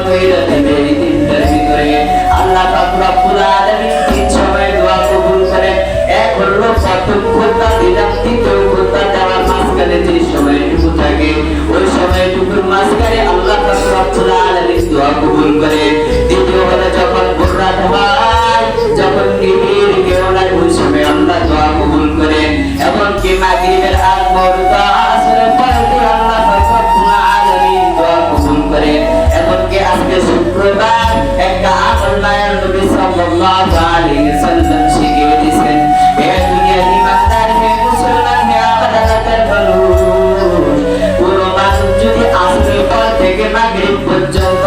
কইরা দিবে এই দিনটার ভিতরে। আল্লাহ পাক রব্বুল আলামিন তিন সময় দোয়া কবুল করেন। এক হলো প্রথম খুতবা দিলাম, দ্বিতীয় খুতবা দেওয়ার মাঝখানে যে সময়টুকু থাকে ওই সময়টুকুর মাঝখানে আল্লাহ পাক রব্বুল আলামিন দোয়া কবুল করে। দ্বিতীয় হলো যখন ভোর রাত হয়, যখন নিবিড় কেউ নাই ওই সময় আল্লাহ দোয়া কবুল করে। এমনকি মাগরিবের আগ মুহূর্ত আসরের পরে আল্লাহ পাক রব্বুল আলামিন দোয়া কবুল করে। এমনকি আজকে শুক্রবার একটা আমল মায়ের নবী সাল্লাল্লাহু আলাইহি ওয়াসাল্লাম শিখিয়ে দিয়েছেন। হে দুনিয়ার ইমানদার, হে মুসলমান, হে আমার এলাকার মানুষ, পুরো মানুষ যদি আসরের পর থেকে মাগরিব পর্যন্ত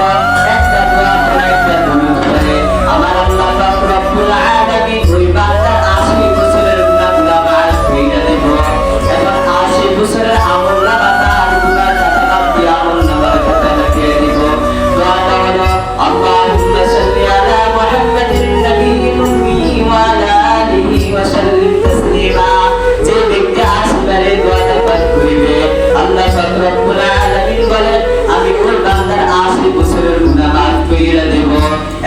একটা দোয়া করে, একটা দরুদ পড়ে, আমার আল্লাহ পাক রব্বুল আলামিন ওই বান্দার 80 বছরের গুনাহগুলো মাফ করে দেব। এবং 80 বছরের আমলনামা তার গুনাহ খাতা বাদ দিয়ে আমলনামার খাতা লিখে দিব। দোয়াটা হলো আল্লাহুম্মা সাল্লি আলা মুহাম্মাদিন নাবিয়্যিল উম্মি ওয়া আলা আলিহি ওয়া সাল্লিম তাসলিমা। যে ব্যক্তি 80 বার এই দোয়াটা পাঠ করিবে, আল্লাহ পাক রব্বুল আলামিন বলেন আমি ওই বান্দার 80 বছরের গুনাহ মাফ করে দেব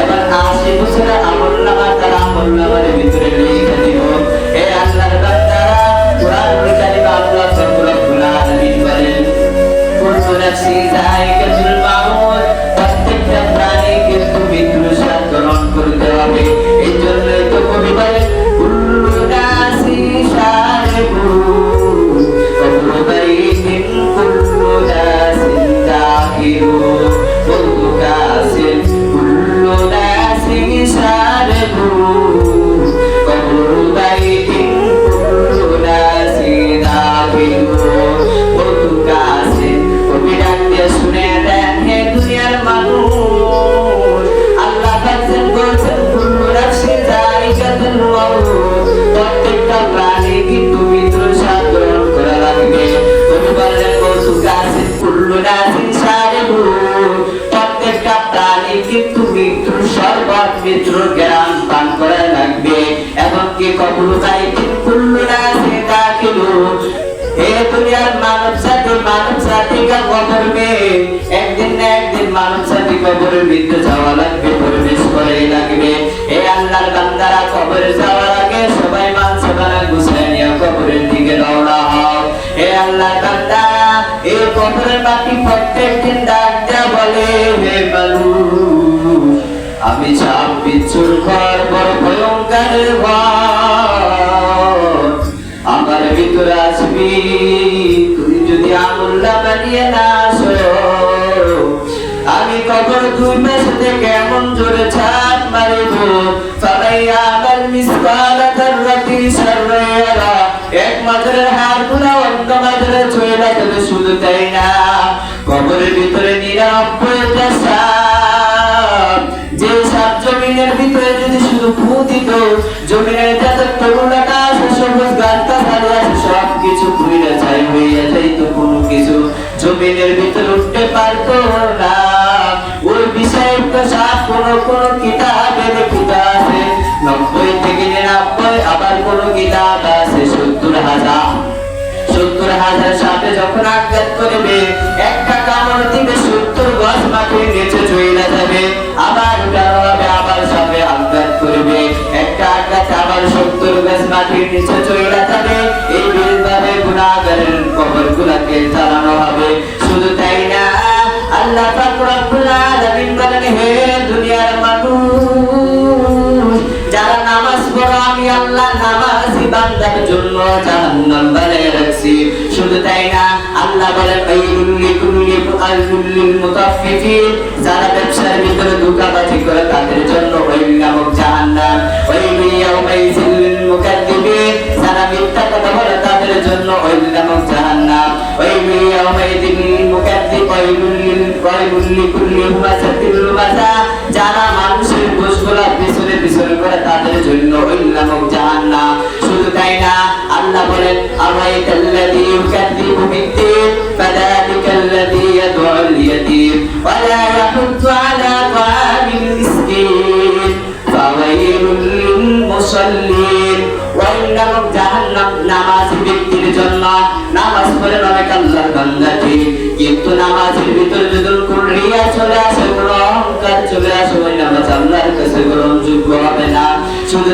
এবং 80 বছরের আমলনামা তার আমলনামার ভিতরে লিখে দিব। হে আল্লাহর বান্দারা, কুরআনুল কারীম আল্লাহ পাক রব্বুল আলামিন বলেন কুল্লু নাফসিন যায়িকাতুল মাউত, প্রত্যেকটা প্রাণীকে তুমি মৃত্যুস্বাদ গ্রহণ করতে হবে। এই জন্যই তো কবি বলেন কুল্লু নাফসিন শারিবুন কবরু বাইতিন কুল্লু নাফসিন দাখিলুন কুল্লু কাসিন কুল্লু নাফসিন শারিবুন কবরু বাইতিন কুল্লু নাফসিন দাখিলুন কুল্লু কাসিন। কবি ডাক দিয়ে শুনে দেন, হে দুনিয়ার মানুষ, আল্লাহ বলছেন কুল্লু নাফসিন যায়িকাতুল মাউত, প্রত্যেকটা প্রাণী কিন্তু মৃত্যুর স্বাদ গ্রহণ করা লাগবে। কবি বললেন কুল্লু কাসিন কুল্লু নাফসিন শারিবুন, প্রত্যেকটা প্রাণী কিন্তু মৃত্যুর শরবত, মৃত্যুর জ্ঞান পান করা লাগবে। এমনকি কবরু বাইতিন কুল্লু নাফসিন দাখিলুন, হে দুনিয়ার মানব জাতিকে কবর মে একদিন না একদিন মানব জাতি কবরের ভিতরে যাওয়া লাগবে, প্রবেশ করেই লাগবে। হে আল্লাহর বান্দারা, কবরে যাওয়ার আগে সবাই মানসাবানা গুছায় নিয়ে কবরের দিকে রওনা হও। হে আল্লাহর বান্দারা, এই কবরের মাটি প্রত্যেকদিন ডাক দেয়া বলে, হে মানুষ, আমি সাপ বিচ্ছুর ঘর, বড় ভয়ঙ্কর ঘর, আমার ভিতরে আসবি তুই যদি আমলনামা নিয়ে না আসো, আমি কবর দুই পাশে থেকে এমন জোরে ছাপ মারিব, ফালাইয়ামাল মিসকালা যাররাতিন শাররান ইয়ারা, এক মাঝের হাড়গুলো অন্য মাঝের চলে যাবে। শুধু তাই না, কবরের ভিতরে 99টা সাপ, যে সাপ জমিনের ভিতরে যদি শুধু ফু দিত, জমিনের যত তরুণাটা আছে, সবুজ গাছটা ছাড়ে আছে, সব কিছু ঘুরে ছাই হইয়া যাইত, কোনো কিছু জমিনের ভিতরে উঠতে পারতো না। ওই বিষাক্ত সাপ কোন কিতাবে লিখিত আছে 90 থেকে 99, আবার কোন কিতাব আছে 70,000 সাপে যখন আঘাত করবে, একটা কামড় দিবে 70 গজ মাটির নিচে চলে যাবে, আবার উঠানো হবে, আবার সাপে আঘাত করবে, একটা আঘাত আবার 70 গজ মাটির নিচে চলে যাবে। এইভাবে গুনাহগারের কবরগুলোকে জ্বালানো হবে। শুধু তাই না, আল্লাহ পাক রব্বুল আলামিন বলেন, হে দুনিয়ার মানুষ, যারা নামাজ পড়ো আমি আল্লাহ নামাজি বান্দার জন্য জাহান্নাম বানিয়ে রাখছি। শুধু তাই না, আল্লাহ বলেন লিল মুতাফফিফিন, যারা ব্যবসার ভিতরে ধোঁকাবাজি করে তাদের জন্য ওই নামক জাহান্নাম। ওয়াইলু ইয়াউমাইযিল লিল মুকাদ্দিবিন, যারা মিথ্যা কথা বলে তাদের জন্য ওই নামক জাহান্নাম। ওয়াইলু ইয়াউমাইযিল লিল মুকাদ্দিব ওয়াইলু লিকুল্লি হুমাযাতিল লুমাযা, যারা মানুষের ঘুষগুলা পিছনে পিছনে করে তাদের জন্য ওই নামক জাহান্নাম। শুধু তাই না, আল্লাহ বলেন আরাইতাল্লাযী ইউকাযযিবু বিদ্দীন ফাযালিকাল্লাযী ইয়াদউল ইয়াতীম ওয়া লা ইয়াহুদ্দু আলা তা'আমিল মিসকিন ফাওয়াইলুল লিল মুসাল্লিন। ওই নামক জাহান্নাম নামাজি ব্যক্তির জন্য। নামাজ পড়ে অনেক আল্লাহর বান্দা ঠিক, কিন্তু নামাজের ভিতরে যদি রিয়া চলে আসে, আল্লাহর কাছে গ্রহণযোগ্য হবে না। শুধু